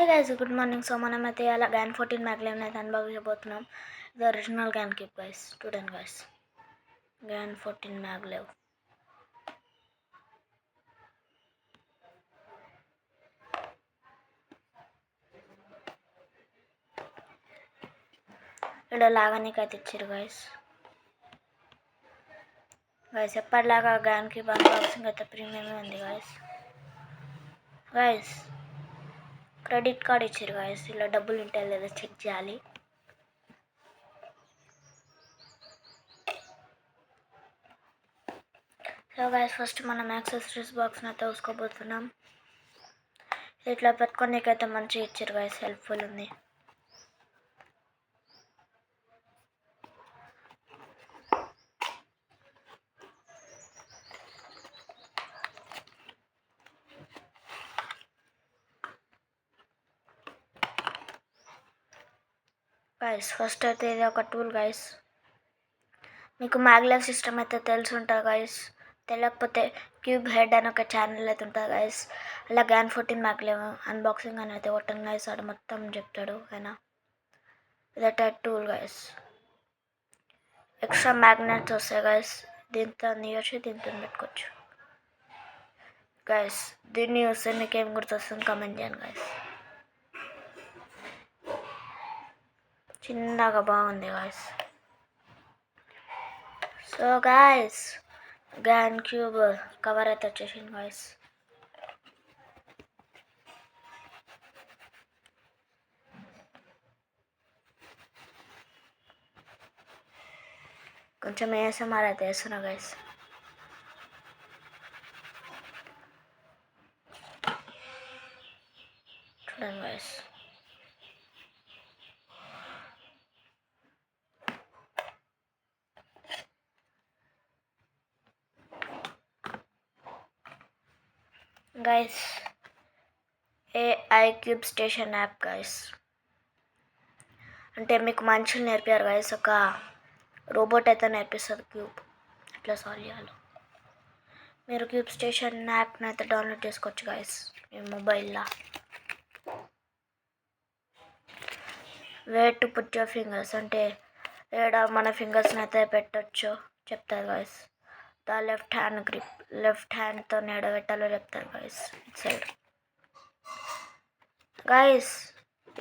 Guys good morning. So మనమైతే అలా gain 14 maglev అయితే అన్బాక్స్ చేయబోతున్నాం. ఇది ఒరిజినల్ గ్యాన్ కిప్ గైస్. చూడండి గైస్, గ్యాన్ 14 మ్యాగ్లెవ్. ఇక్కడ లాగానికి అయితే ఇచ్చారు గైస్. ఎప్పటిలాగా గ్యాన్ కిప్ అన్బాక్సింగ్ అయితే ప్రీమియం ఉంది గైస్. క్రెడిట్ కార్డ్ ఇచ్చారు గైస్. ఇలా డబ్బులు ఉంటాయి లేదా చెక్ చేయాలి. సో గైస్, ఫస్ట్ మనం యాక్సెసరీస్ బాక్స్ని అయితే చూసుకోబోతున్నాం. ఇట్లా పెట్టుకోనికైతే మంచిగా ఇచ్చారు గైస్, హెల్ప్ఫుల్ ఉంది. ఫస్ట్ అయితే ఇది ఒక టూల్ గైస్. మీకు మ్యాగ్లెవ్ సిస్టమ్ అయితే తెలిసి ఉంటుంది గైస్. తెలియకపోతే క్యూబ్ హెడ్ అని ఒక ఛానల్ అయితే ఉంటుంది గైస్. అలా గ్యాన్ 14 మ్యాగ్లెవ్ అన్బాక్సింగ్ అని అయితే కొట్టండి గైస్. ఆడ మొత్తం చెప్తాడు ఆయన. ఇదైతే టూల్ గైస్. ఎక్స్ట్రా మ్యాగ్నెట్స్ వస్తాయి గైస్. దీంతో తీయచ్చు, దీంతో పెట్టుకోవచ్చు గైస్. దీన్ని చూస్తే మీకు ఏం గుర్తొస్తుంది కామెంట్ చేయండి గైస్. చిన్నగా బాగుంది guys. So guys, GAN cube cover అయితే వచ్చేసింది గాయస్. కొంచెం ఏఎస్ఎంఆర్ అయితే వేస్తున్నా గాయస్. చూడండి guys. Guys, AI cube station app guys. అంటే మీకు మనుషులు నేర్పారు గైస్, ఒక రోబోట్ అయితే నేర్పిస్తుంది క్యూబ్ ఎట్లా సాల్వ్ చేయాలో. మీరు క్యూబ్ స్టేషన్ యాప్ని అయితే డౌన్లోడ్ చేసుకోవచ్చు గైస్ మీ మొబైల్లో. Where to put your fingers అంటే ఏడ మన ఫింగర్స్ని అయితే పెట్టచ్చు చెప్తారు guys. The left hand grip, left హ్యాండ్తో పెట్టాలో చెప్తారు గైస్. It side guys.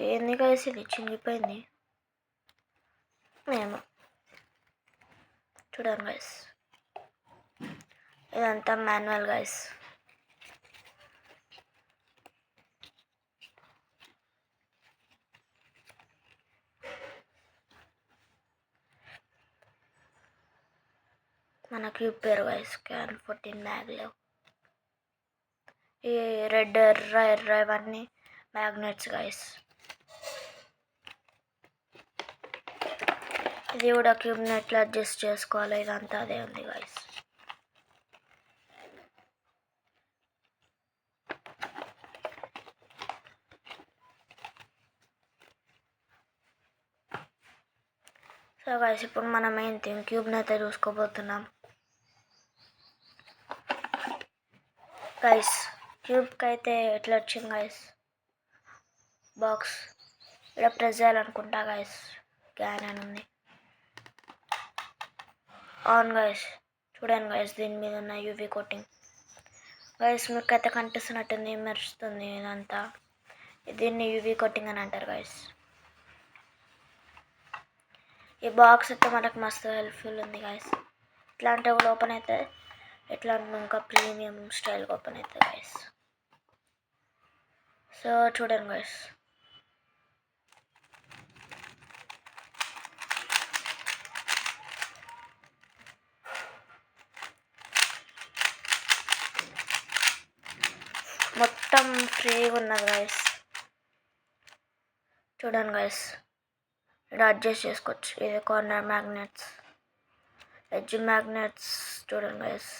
ఏంది గైస్ ఇది చింగిపోయింది మేము. చూడండి గైస్, ఇదంతా మాన్యువల్ గైస్. మన క్యూబ్ పేరు గైస్ గ్యాన్ 14 మ్యాగ్లెవ్. ఈ రెడ్ ఎర్ర ఇవన్నీ మ్యాగ్నెట్స్ గైస్. ఇది కూడా క్యూబ్ని ఎట్లా అడ్జస్ట్ చేసుకోవాలి ఇదంతా అదే ఉంది గైస్. సో గైస్, ఇప్పుడు మనం మెయిన్ థింగ్ క్యూబ్ని అయితే చూసుకోబోతున్నాం గైస్. క్యూబ్కి అయితే ఎట్లా వచ్చింది గైస్ బాక్స్. ఇక్కడ ప్రెస్ చేయాలనుకుంటా గైస్. గ్యాన్ అని ఉంది ఆన్ గైస్. చూడండి గైస్, దీని మీద ఉన్న యూవీ కోటింగ్ గైస్. మీకు అయితే కనిపిస్తున్నట్టుంది, మెరుస్తుంది ఇదంతా. దీన్ని యూవీ కోటింగ్ అని అంటారు గైస్. ఈ బాక్స్ అయితే మనకు మస్తు హెల్ప్ఫుల్ ఉంది గైస్. ఎట్లా అంటే కూడా ఓపెన్ అవుతుంది, ఎట్లా ఇంకా ప్రీమియం స్టైల్గా ఓపెన్ అవుతుంది గైస్. సో చూడండి గైస్, మొత్తం ఫ్రీగా ఉన్నది గైస్. చూడండి గైస్, ఇక్కడ అడ్జస్ట్ చేసుకోవచ్చు. ఇది కార్నర్ మ్యాగ్నెట్స్, ఎడ్జ్ మ్యాగ్నెట్స్. చూడండి గైస్,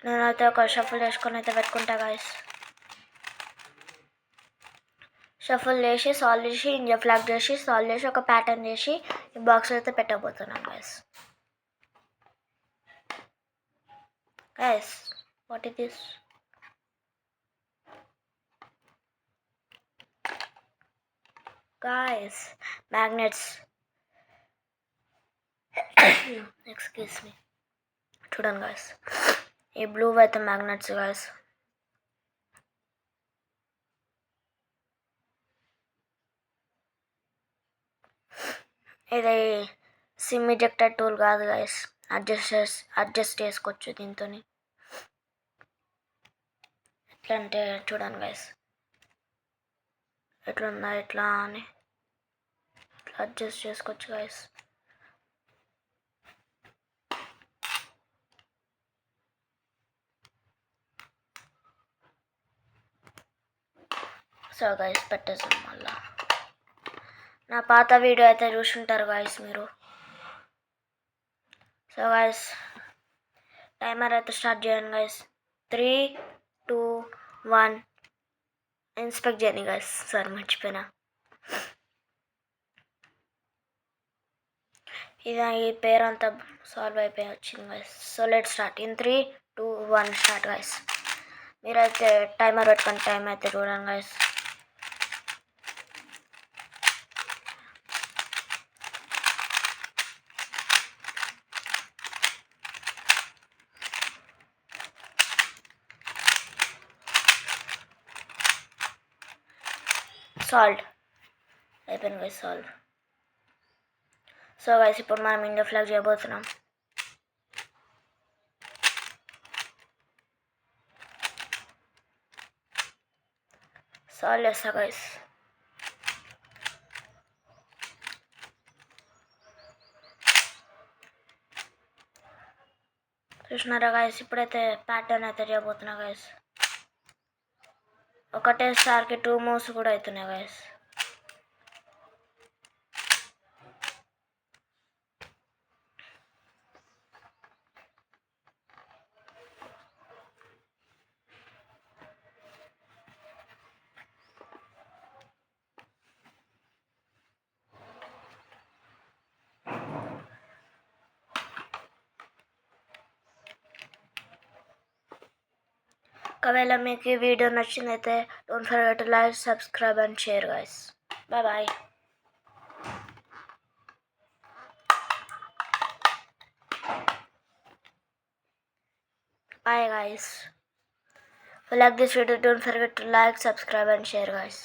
నేనైతే ఒక షఫుల్ చేసుకొని అయితే పెట్టుకుంటా గైస్. షఫుల్ చేసి సాల్వ్ చేసి ఇండియా ఫ్లాగ్ చేసి సాల్వ్ చేసి ఒక ప్యాటర్న్ చేసి ఈ బాక్స్ అయితే పెట్టబోతున్నాను guys. Guys, what is this? guys, magnets. Excuse me. చూడండి గాయస్, ఈ బ్లూ అయితే మ్యాగ్నెట్స్ గాయస్. ఇది సిమ్ ఇజెక్టర్ టూల్ కాదు గాయస్, అడ్జస్ట్ చేసుకోవచ్చు దీంతో. ఎట్లా అంటే చూడండి గాయస్, ఎట్లుందా ఎట్లా అని ఇట్లా అడ్జస్ట్ చేసుకోవచ్చు గాయస్. సో గాయస్ పెట్టేసాం. మళ్ళా నా పాత వీడియో అయితే చూసుంటారు గాయస్ మీరు. సో గాయస్ టైమర్ అయితే స్టార్ట్ చేయండి గాయస్. 3, 2, 1 ఇన్స్పెక్ట్ చేయండి గాయస్. సార్ మర్చిపోయినా. ఇది ఈ పేరు అంతా సాల్వ్ అయిపోయి వచ్చింది guys. So let start. In 3, 2, 1 start guys. మీరైతే టైమర్ పెట్టుకొని టైం అయితే చూడండి గాయస్. సాల్వ్ అయిపోయింది గైస్, సాల్వ్. సో గైస్ ఇప్పుడు మనం ఇండియా ఫ్లాగ్ చేయబోతున్నాం. సాల్వ్ చేస్తా గైస్. చూసినారా గైస్, ఇప్పుడైతే ప్యాటర్న్ అయితే చేయబోతున్నా గైస్. ఒకటేసారికి 2 మూవ్స్ కూడా అవుతున్నాయి గైస్. ఒకవేళ మీకు ఈ వీడియో నచ్చిందైతే don't forget to like, subscribe and share guys. Bye bye. Bye guys. If you like this video, don't forget to like, subscribe and share guys.